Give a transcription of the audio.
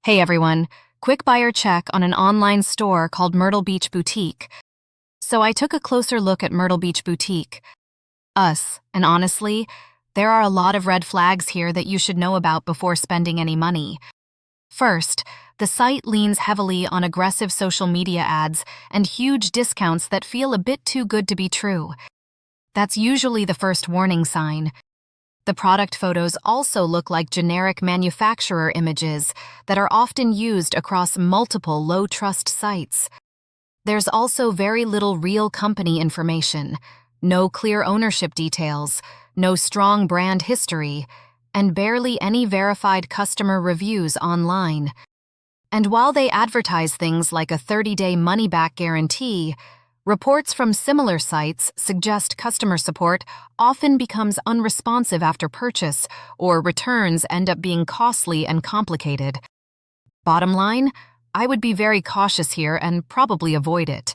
Hey everyone, quick buyer check on an online store called Myrtle Beach Boutique. So I took a closer look at Myrtle Beach Boutique. And honestly, there are a lot of red flags here that you should know about before spending any money. First, the site leans heavily on aggressive social media ads and huge discounts that feel a bit too good to be true. That's usually the first warning sign. The product photos also look like generic manufacturer images that are often used across multiple low-trust sites. There's also very little real company information, no clear ownership details, no strong brand history, and barely any verified customer reviews online. And while they advertise things like a 30-day money-back guarantee, reports from similar sites suggest customer support often becomes unresponsive after purchase, or returns end up being costly and complicated. Bottom line, I would be very cautious here and probably avoid it.